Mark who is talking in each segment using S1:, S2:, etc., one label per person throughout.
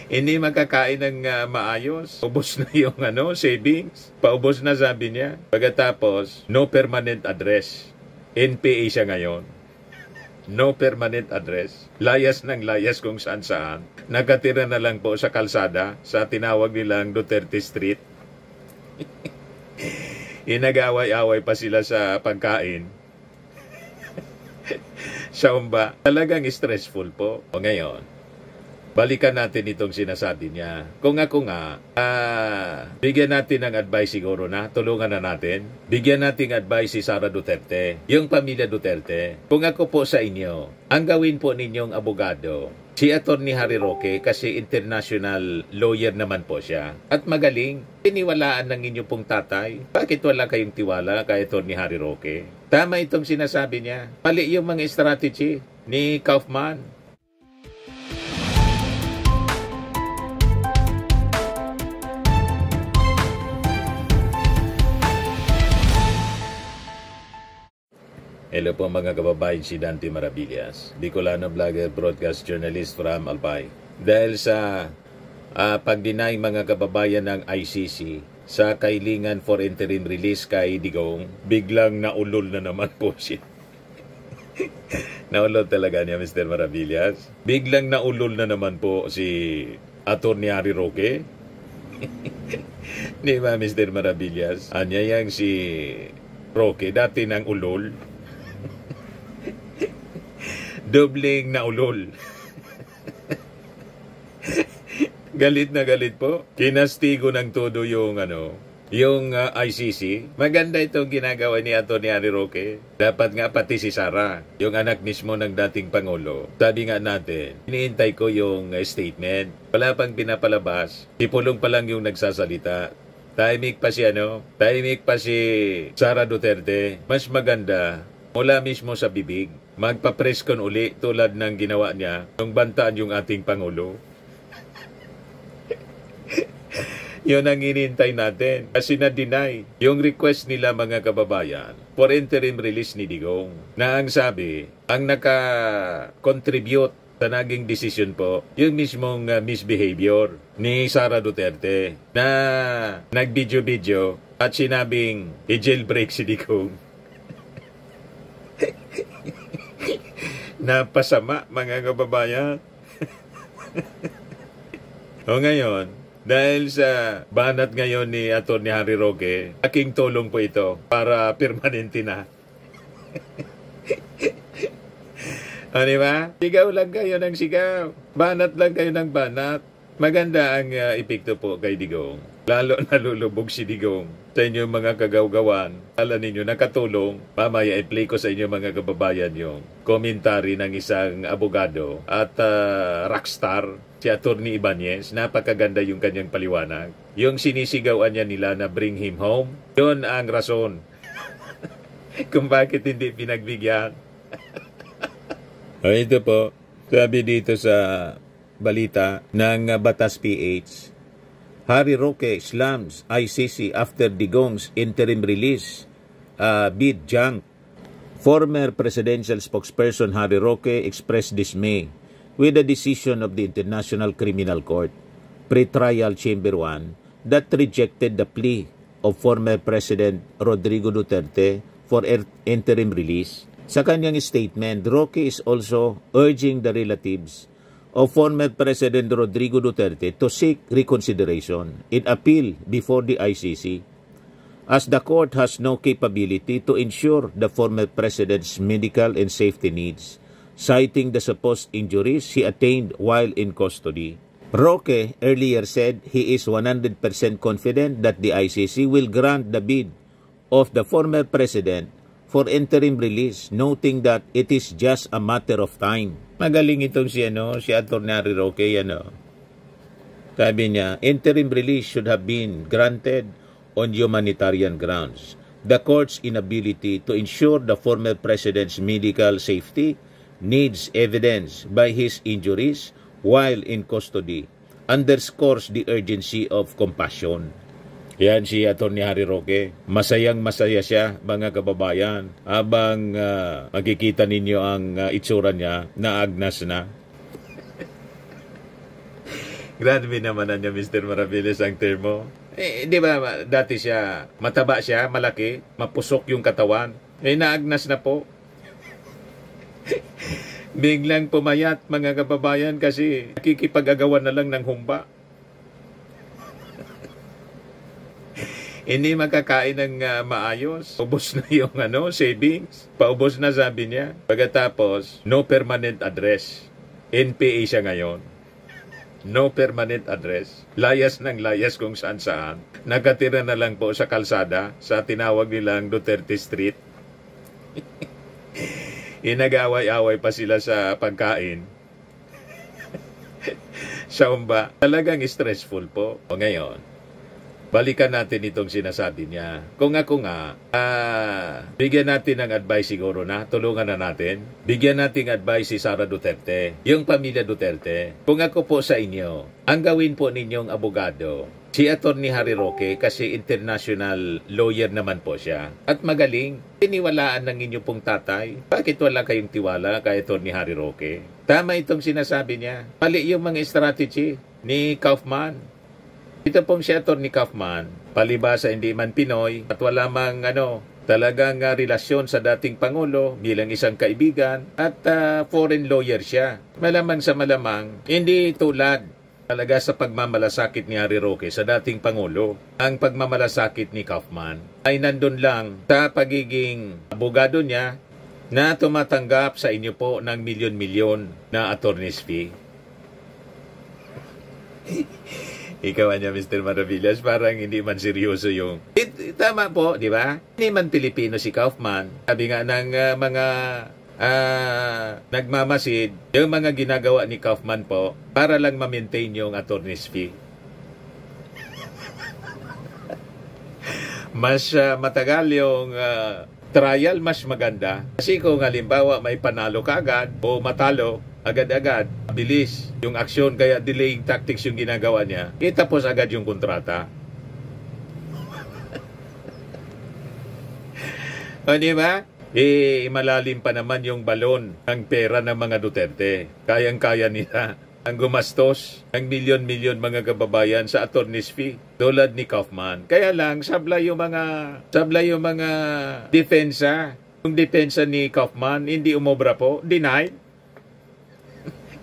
S1: Hindi makakain ng maayos. Ubos na yung savings. Paubos na, sabi niya. Pagkatapos, no permanent address. NPA siya ngayon. No permanent address. Layas ng layas kung saan-saan. Nakatira na lang po sa kalsada, sa tinawag nilang Duterte Street. Inag-away-away pa sila sa pagkain. Siya ba? Talagang stressful po. O ngayon, balikan natin itong sinasabi niya. Kung ako nga, bigyan natin ng advice siguro na, tulungan na natin. Bigyan natin advice si Sara Duterte, yung pamilya Duterte. Kung ako po sa inyo, ang gawin po ninyong abogado, si Atty. Harry Roque, kasi international lawyer naman po siya. At magaling, tiniwalaan ng inyo pong tatay. Bakit wala kayong tiwala kay Atty. Harry Roque? Tama itong sinasabi niya. Mali yung mga strategy ni Kaufman. Hello po mga kababayan, si Dante Maravillas, Bicolano vlogger, broadcast journalist from Albay. Dahil sa pag-deny mga kababayan ng ICC sa kailingan for interim release kay Digong, biglang naulol na naman po siya. Naulol talaga niya, Mr. Maravillas. Biglang naulol na naman po si Atty. Harry Roque. Di ba, Mr. Maravillas? Anyayang si Roque, dati nang ulol. Dobling na ulol. Galit na galit po. Kinastigo ng todo yung ICC. Maganda itong ginagawa ni Atty. Harry Roque. Dapat nga pati si Sara, yung anak mismo ng dating Pangulo. Sabi nga natin, iniintay ko yung statement. Wala pang pinapalabas. Si Pulong pa lang yung nagsasalita. Tahimik pa si Sara Duterte. Mas maganda mula mismo sa bibig, magpa-press con uli tulad ng ginawa niya nung bantaan yung ating Pangulo. Yun ang inintay natin. Kasi na-deny yung request nila mga kababayan for interim release ni Digong. Na ang sabi, ang naka-contribute sa naging decision po, yung mismong misbehavior ni Sara Duterte na nag-video-video at sinabing i-jailbreak si Digong. Napasama mga kababayan. O ngayon, dahil sa banat ngayon ni Atty. Harry Roque, aking tulong po ito para permanente na. O diba? Sigaw lang kayo ng sigaw. Banat lang kayo ng banat. Maganda ang epekto po kay Digong. Lalo nalulubog si Digong sa inyong mga kagawgawan. Alam ninyo, nakatulong. Mamaya i-play ko sa inyo mga kababayan yung komentary ng isang abogado at rockstar, si Atty. Ibanez. Napakaganda yung kanyang paliwanag. Yung sinisigawan niya nila na bring him home, yun ang rason kung bakit hindi pinagbigyan. O ito po, sabi dito sa balita ng Batas PH, Harry Roque slams ICC after Digong's interim release bid junk. Former presidential spokesperson Harry Roque expressed dismay with the decision of the International Criminal Court, Pre-Trial Chamber 1, that rejected the plea of former President Rodrigo Duterte for interim release. Sa kanyang statement, Roque is also urging the relatives of former President Rodrigo Duterte to seek reconsideration in appeal before the ICC, as the court has no capability to ensure the former president's medical and safety needs, citing the supposed injuries he attained while in custody. Roque earlier said he is 100% confident that the ICC will grant the bid of the former president for interim release, noting that it is just a matter of time. Magaling itong si Atty. Harry Roque, Sabi niya, interim release should have been granted on humanitarian grounds. The court's inability to ensure the former president's medical safety needs evidence by his injuries while in custody underscores the urgency of compassion. Yan si Atty. Harry Roque. Masayang-masaya siya, mga kababayan, habang makikita ninyo ang itsura niya na agnas na. Grabe naman niya, Mr. Maravillas, ang termo. Di ba, dati siya, mataba siya, malaki, mapusok yung katawan. Naagnas na po. Biglang pumayat, mga kababayan, kasi nakikipag-agawan na lang ng humba. Hindi makakain ng maayos. Ubos na yung savings. Paubos na, sabi niya. Pagkatapos, no permanent address. NPA siya ngayon. No permanent address. Layas ng layas kung saan-saan. Nakatira na lang po sa kalsada, sa tinawag nilang Duterte Street. Inag-away-away pa sila sa pagkain. Sa umba, talagang stressful po. O ngayon, balikan natin itong sinasabi niya. Kung ako nga, bigyan natin ng advice siguro na, tulungan na natin. Bigyan natin advice si Sara Duterte, yung pamilya Duterte. Kung ako po sa inyo, ang gawin po ninyong abogado, si Atty. Harry Roque, kasi international lawyer naman po siya. At magaling, tiniwalaan ng inyo pong tatay. Bakit wala kayong tiwala kay Atty. Harry Roque? Tama itong sinasabi niya. Mali yung mga strategy ni Kaufman. Ito pong si Atty. Kaufman, palibasa hindi man Pinoy at wala mang talagang relasyon sa dating Pangulo bilang isang kaibigan at foreign lawyer siya. Malamang sa malamang, hindi tulad talaga sa pagmamalasakit ni Harry Roque sa dating Pangulo. Ang pagmamalasakit ni Kaufman ay nandun lang sa pagiging abogado niya na tumatanggap sa inyo po ng milyon-milyon na attorney's fee. Ikaw niya, Mr. Maravillas, parang hindi man seryoso yung... Tama po, di ba? Hindi man Pilipino si Kaufman. Sabi nga ng mga nagmamasid, yung mga ginagawa ni Kaufman po, para lang ma-maintain yung attorney's fee. Mas matagal yung trial, mas maganda. Kasi kung halimbawa may panalo ka agad o matalo, agad-agad, bilis yung aksyon, kaya delaying tactics yung ginagawa niya, itapos agad yung kontrata. O di ba? Malalim pa naman yung balon ng pera ng mga Duterte. Kayang-kaya nila ang gumastos ng milyon-milyon mga kababayan sa attorney's fee, tulad ni Kaufman. Kaya lang, sablay yung mga depensa. Yung depensa ni Kaufman, hindi umobra po, denied.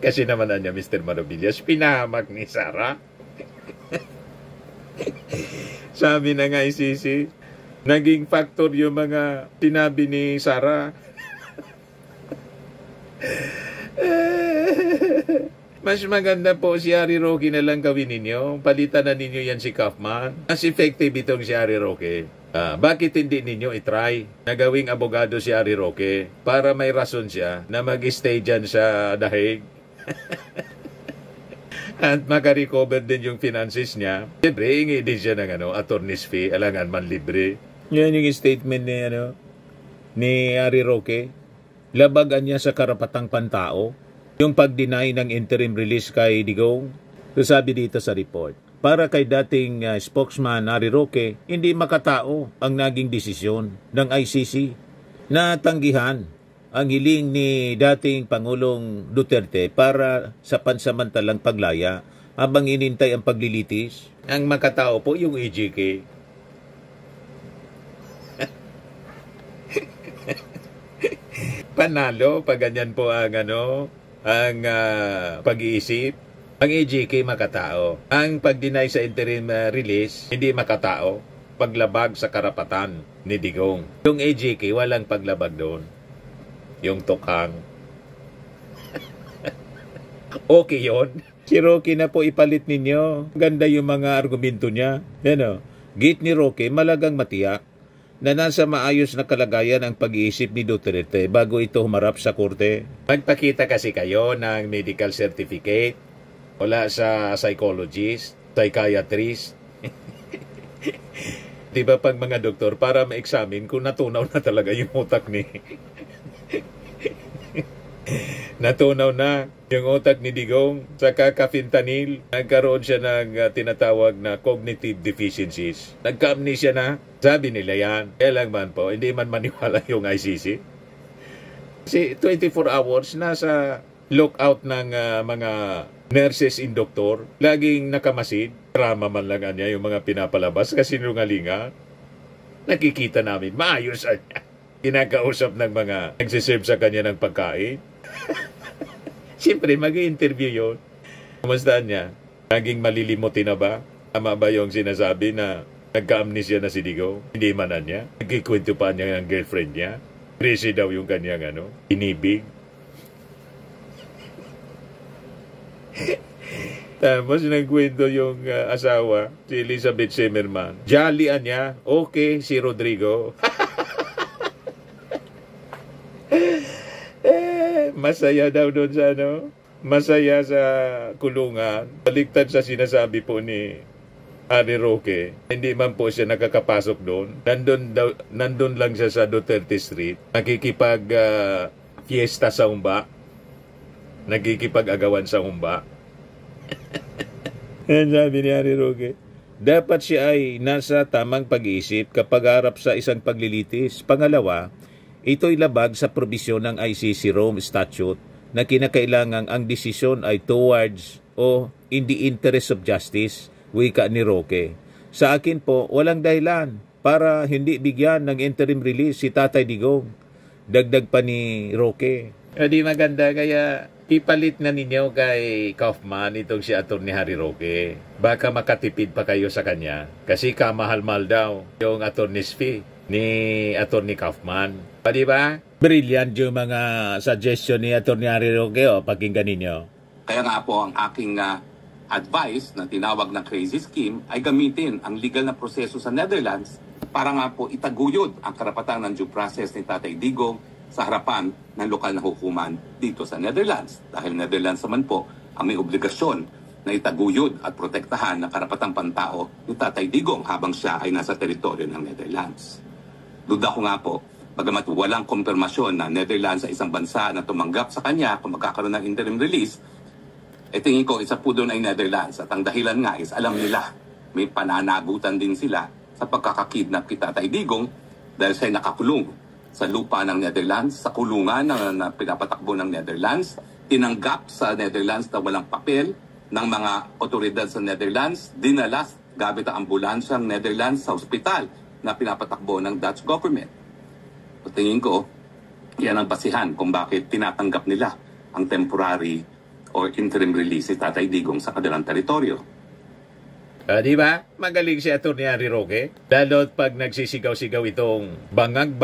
S1: Kasi naman niya, Mr. Maravillas, pinahamak ni Sara. Sabi na nga Sisi, naging factor yung mga sinabi ni Sara. Mas maganda po si Harry Roque na lang gawin ninyo. Palitan na ninyo yan si Kaufman. Mas effective itong si Harry Roque. Bakit hindi ninyo itry na gawing abogado si Harry Roque para may rason siya na mag-stay dyan sa dahig? At makarecover din yung finances niya. Siyempre, hingi din siya ng attorney's fee, alangan man libre. Yan yung statement ni Harry Roque. Labagan niya sa karapatang pantao yung pag-deny ng interim release kay Digong. Sabi dito sa report, para kay dating spokesman Harry Roque, hindi makatao ang naging desisyon ng ICC na tanggihan ang hiling ni dating Pangulong Duterte para sa pansamantalang paglaya habang inintay ang paglilitis. Ang makatao po yung EJK. Panalo pag ganyan po ang pag-iisip. Ang EJK makatao. Ang pag-deny sa interim release, hindi makatao. Paglabag sa karapatan ni Digong. Yung EJK, walang paglabag doon. Yung tukhang. Okay yun. Si Roque na po ipalit ninyo. Ganda yung mga argumento niya. Gate ni Roque malagang matiyak na nasa maayos na kalagayan ang pag-iisip ni Duterte bago ito humarap sa korte. Magpakita kasi kayo ng medical certificate wala sa psychologist, psychiatrist. Diba pag mga doktor para ma-examine kung natunaw na talaga yung utak ni... Natunaw na yung utak ni Digong sa kaka-fentanyl. Nagkaroon siya ng tinatawag na cognitive deficiencies. Nagka-amnesia na. Sabi nila yan. Kaya lang man po, hindi man maniwala yung ICC. Kasi 24 hours nasa lookout ng mga nurses in doktor, laging nakamasid. Drama man lang niya yung mga pinapalabas kasi nungalinga. Nakikita namin, maayos niya. Kinakausap ng mga nagsiserve sa kanya ng pagkain. Siyempre, mag-i-interview yun. Kumusta niya? Naging malilimutin na ba? Tama ba yung sinasabi na nagka-amnesia na si Digong? Hindi man niya. Nagkikwento pa niya ng girlfriend niya. Crazy daw yung kanyang inibig. Tapos nagkwento yung asawa, si Elizabeth Zimmerman. Jolly niya. Okay, si Rodrigo. Masaya daw doon sa masaya sa kulungan. Baliktad sa sinasabi po ni Harry Roque. Hindi man po siya nakakapasok doon. Nandun lang siya sa Duterte Street. Nakikipag fiesta sa humba. Nakikipag-agawan sa humba. Yan sabi ni Harry Roque. Dapat siya ay nasa tamang pag-iisip kapag harap sa isang paglilitis. Pangalawa, ito'y labag sa probisyon ng ICC Rome Statute na kinakailangang ang desisyon ay towards o in the interest of justice, wika ni Roque. Sa akin po, walang dahilan para hindi bigyan ng interim release si Tatay Digong. Dagdag pa ni Roque. Di maganda kaya ipalit na ninyo kay Kaufman itong si Atty. Harry Roque. Baka makatipid pa kayo sa kanya kasi kamahal-mahal daw yung attorney's fee ni Atty. Kaufman. Di ba? Brilliant yung mga suggestion ni Atty. Harry Roque. Pakinggan ninyo.
S2: Kaya nga po ang aking advice na tinawag na crazy scheme ay gamitin ang legal na proseso sa Netherlands para nga po itaguyod ang karapatan ng due process ni Tatay Digong sa harapan ng lokal na hukuman dito sa Netherlands. Dahil Netherlands naman po ang may obligasyon na itaguyod at protektahan ng karapatang pantao ni Tatay Digong habang siya ay nasa teritoryo ng Netherlands. Duda ko nga po, bagamat walang kumpirmasyon na Netherlands ay isang bansa na tumanggap sa kanya kung magkakaroon ng interim release, tingin ko isa po doon ay Netherlands. At ang dahilan nga is alam nila, may pananagutan din sila sa pagkakakidnap kay Tatay Digong dahil siya ay nakakulong sa lupa ng Netherlands, sa kulungan na pinapatakbo ng Netherlands, tinanggap sa Netherlands na walang papel ng mga otoridad sa Netherlands, dinala gamit ang ambulansyang Netherlands sa ospital na pinapatakbo ng Dutch government. At tingin ko, yan ang basihan kung bakit tinatanggap nila ang temporary or interim release si Tatay Digong sa kanilang teritoryo.
S1: Di ba? Magaling si Atty. Harry Roque. Lalo pag nagsisigaw-sigaw itong bangag,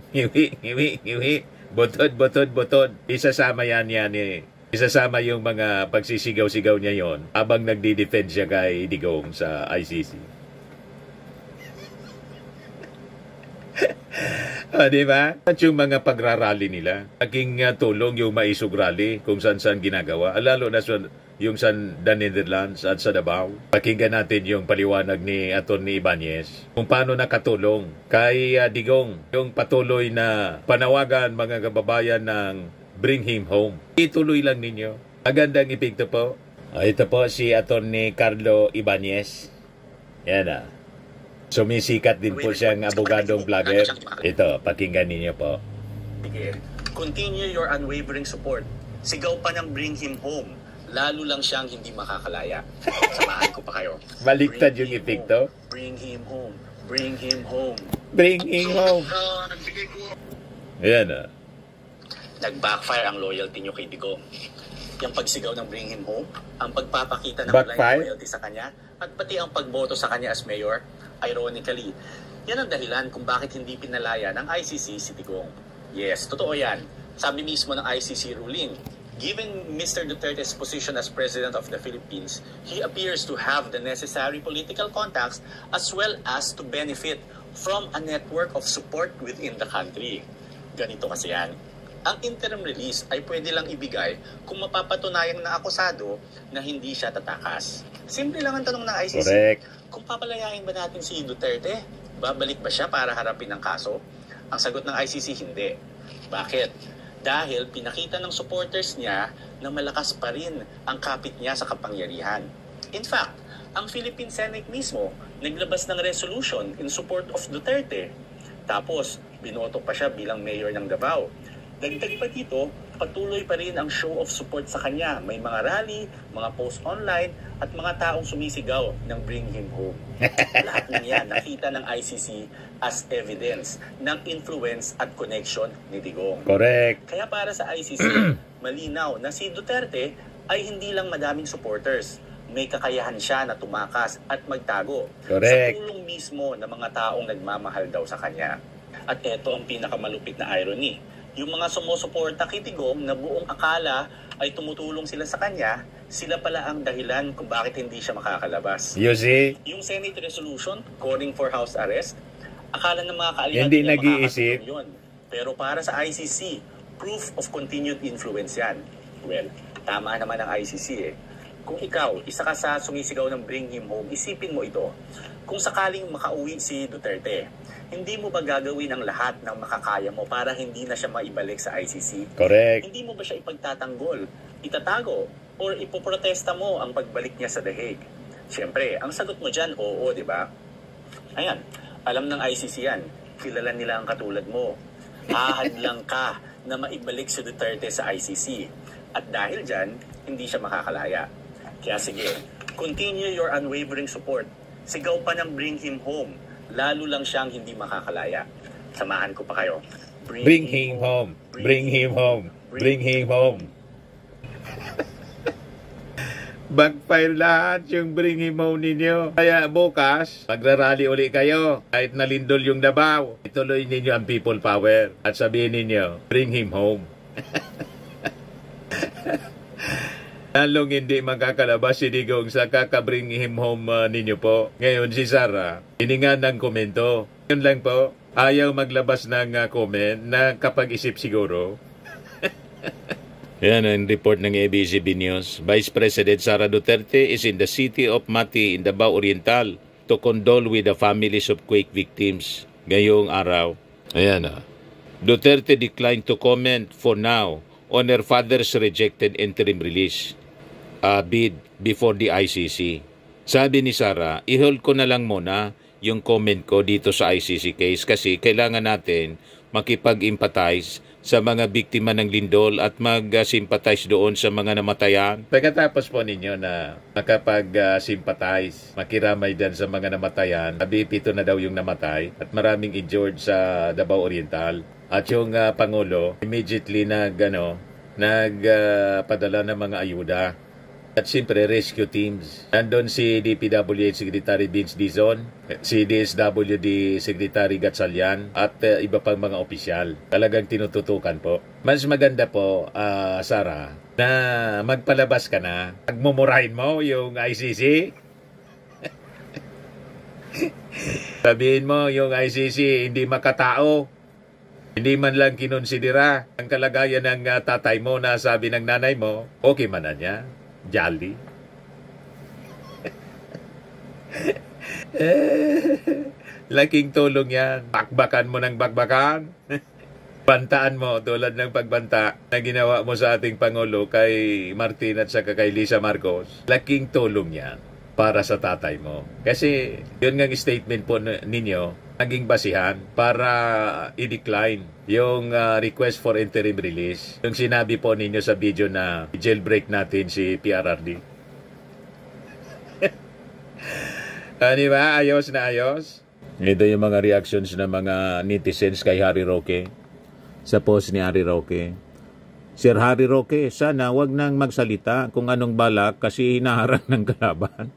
S1: ngiwi, butod. Isasama yan Isasama yung mga pagsisigaw-sigaw niya yon habang nagdi-defend siya kay Digong sa ICC. Di ba? At yung mga pagrarally nila, aking tulong yung maisog rally kung saan-saan ginagawa. Lalo na yung sa the Netherlands at sa Davao. Pakinggan natin yung paliwanag ni Atty. Ibanez kung paano nakatulong kay Digong yung patuloy na panawagan mga kababayan ng Bring Him Home. Ituloy lang ninyo. Magandang epekto po. Ito po si Atty. Carlo Ibanez. Yan Sumisikat din po siyang abogadong vlogger. Ito, pakinggan ninyo po.
S3: Continue your unwavering support. Sigaw pa ng Bring Him Home. Lalo lang siyang hindi makakalaya. Samahan ko pa kayo.
S1: Baliktad yung epekto.
S3: Bring him home. Bring him home.
S1: Bring him home. Ayan
S3: Nag-backfire ang loyalty nyo kay Digong. Yung pagsigaw ng Bring Him Home, ang pagpapakita ng blind loyalty sa kanya, at pati ang pagboto sa kanya as mayor, ironically, yan ang dahilan kung bakit hindi pinalaya ng ICC si Digong. Yes, totoo yan. Sabi mismo ng ICC ruling, given Mr. Duterte's position as President of the Philippines, he appears to have the necessary political contacts as well as to benefit from a network of support within the country. Ganito kasi yan. Ang interim release ay pwede lang ibigay kung mapapatunayan ng akusado na hindi siya tatakas. Simple lang ang tanong ng ICC.
S1: Correct.
S3: Kung papalayain ba natin si Duterte, babalik ba siya para harapin ang kaso? Ang sagot ng ICC, hindi. Bakit? Dahil pinakita ng supporters niya na malakas pa rin ang kapit niya sa kapangyarihan. In fact, ang Philippine Senate mismo naglabas ng resolution in support of Duterte. Tapos, binoto pa siya bilang mayor ng Davao. Dagdag pa dito, patuloy pa rin ang show of support sa kanya. May mga rally, mga post online, at mga taong sumisigaw ng bring him home. Lahat ng yan nakita ng ICC as evidence ng influence at connection ni Digong.
S1: Correct.
S3: Kaya para sa ICC, malinaw na si Duterte ay hindi lang madaming supporters. May kakayahan siya na tumakas at magtago.
S1: Correct.
S3: Sa tulong mismo ng mga taong nagmamahal daw sa kanya. At eto ang pinakamalupit na irony. Yung mga sumusuporta kay Digong na buong akala ay tumutulong sila sa kanya, sila pala ang dahilan kung bakit hindi siya makakalabas.
S1: You see?
S3: Yung Senate resolution calling for house arrest, akala ng mga kaalyado
S1: Hindi
S3: niya
S1: nag-iisip.
S3: makakatulong yun. Pero para sa ICC, proof of continued influence yan. Well, tama naman ang ICC eh. Kung ikaw, isa ka sa sumisigaw ng bring him home, isipin mo ito. Kung sakaling makauwi si Duterte, hindi mo ba gagawin ang lahat ng makakaya mo para hindi na siya maibalik sa ICC?
S1: Correct.
S3: Hindi mo ba siya ipagtatanggol, itatago, or ipoprotesta mo ang pagbalik niya sa The Hague? Siyempre, ang sagot mo dyan, oo, di ba? Ayan, alam ng ICC yan. Kilala nila ang katulad mo. Hahadlang ka na maibalik si Duterte sa ICC. At dahil dyan, hindi siya makakalaya. Kaya sige, continue your unwavering support. Sigaw pa ng bring him home. Lalo lang siyang hindi makakalaya. Samahan ko pa kayo.
S1: Bring him home. Bring him home. Bring him home. Backfire lahat yung bring him home ninyo. Kaya bukas, magrarally uli kayo. Kahit nalindol yung Davao, ituloy ninyo ang people power. At sabihin ninyo, bring him home. Lalong hindi makakalabas si Digong sa kakabring him home ninyo po. Ngayon si Sara, hininga ng komento. Yun lang po, ayaw maglabas ng comment na kapag-isip siguro. Yan ang report ng ABS-CBN News. Vice President Sara Duterte is in the city of Mati in Davao Oriental to condole with the families of quake victims. Ngayong araw. Ayan Duterte declined to comment for now on her father's rejected interim release bid before the ICC. Sabi ni Sara, i-hold ko na lang muna yung comment ko dito sa ICC case kasi kailangan natin makipag-empathize sa mga biktima ng lindol at mag-sympathize doon sa mga namatayan. Pagkatapos po ninyo na makapag-sympathize, makiramay dyan sa mga namatayan, 7 na daw yung namatay at maraming injured sa Davao Oriental. At yung Pangulo, immediately nagpadala ng mga ayuda. At siyempre, rescue teams. Nandun si DPWH Secretary Vince Dizon, si DSWD Secretary Gatchalian, at iba pang mga opisyal. Talagang tinututukan po. Mas maganda po, Sara, na magpalabas ka na. Magmumurahin mo yung ICC. Sabihin mo yung ICC hindi makatao. Hindi man lang kinonsidera ang kalagayan ng tatay mo na sabi ng nanay mo, okay man na niya. Jolly. Laking tulong yan. Bakbakan mo ng bakbakan. Bantaan mo tulad ng pagbanta na ginawa mo sa ating Pangulo kay Martin at saka kay Lisa Marcos. Laking tulong yan para sa tatay mo. Kasi yun nga statement po ninyo, naging basihan para i-decline yung request for interim release. Yung sinabi po ninyo sa video na jailbreak natin si PRRD. Di ba? Ayos na ayos. Ito yung mga reactions ng mga netizens kay Harry Roque. Sa post ni Harry Roque. Sir Harry Roque, sana wag nang magsalita kung anong balak kasi hinaharang ng kalaban.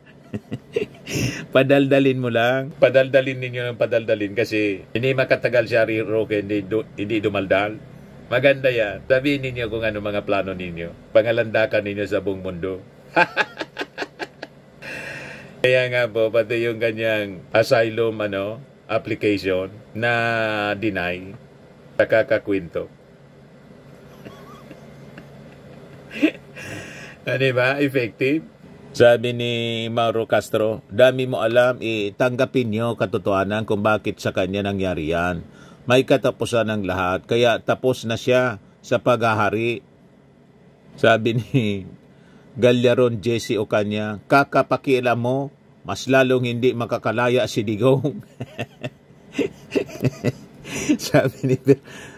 S1: Padaldalin mo lang. Padaldalin ninyo ng padaldalin kasi hindi makatagal si Harry Roque, hindi dumaldal. Maganda yan. Sabihin ninyo kung ano mga plano ninyo. Pangalandakan ninyo sa buong mundo. Kaya nga po, pati yung kanyang asylum application na deny, nakakakwento. Diba? Effective. Sabi ni Mauro Castro, dami mo alam, tanggapin nyo katotohanan kung bakit sa kanya nangyari yan. May katapusan ng lahat, kaya tapos na siya sa paghahari. Sabi ni Galyaron Jesse Ocaña, kakapakialam mo, mas lalong hindi makakalaya si Digong.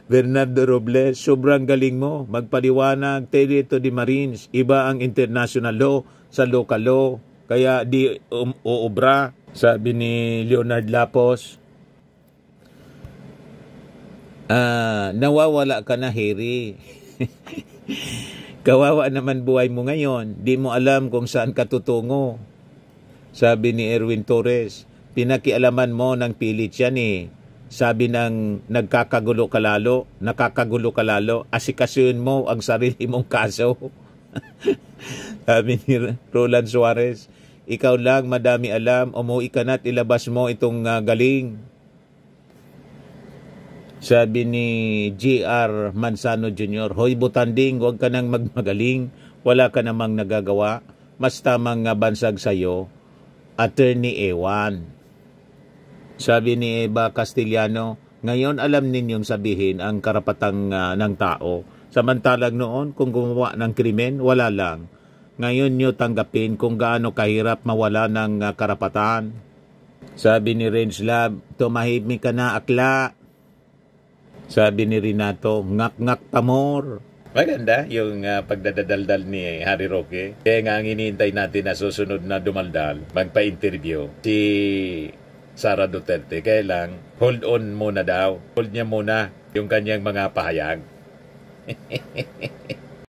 S1: Bernardo Robles, sobrang galing mo. Magpaliwanag, Terito de Marines. Iba ang international law sa local law. Kaya di uubra. Sabi ni Leonard Lapos, nawawala ka na, Harry. Kawawa naman buhay mo ngayon. Di mo alam kung saan ka tutungo. Sabi ni Erwin Torres, pinakialaman mo ng pilit yan eh. Sabi ng nakakagulo ka lalo, asikasuhin mo ang sarili mong kaso. Sabi ni Roland Suarez, ikaw lang madami alam, umuwi ka na't ilabas mo itong galing. Sabi ni G.R. Manzano Jr., hoy butanding, huwag ka nang magmagaling, wala ka namang nagagawa, mas tamang bansag sa'yo, Attorney Ewan. Sabi ni Eva Castellano, ngayon alam ninyong sabihin ang karapatang ng tao. Samantalang noon, kung gumawa ng krimen, wala lang. Ngayon nyo tanggapin kung gaano kahirap mawala ng karapatan. Sabi ni Range Lab, tumahimik ka na akla. Sabi ni Renato, ngak-ngak tamor. Maganda yung pagdadaldal ni Harry Roque. Kaya nga ang iniintay natin na susunod na dumaldal, magpa-interview si Sara Duterte. Kaya lang, hold on muna daw. Hold niya muna yung kanyang mga pahayag.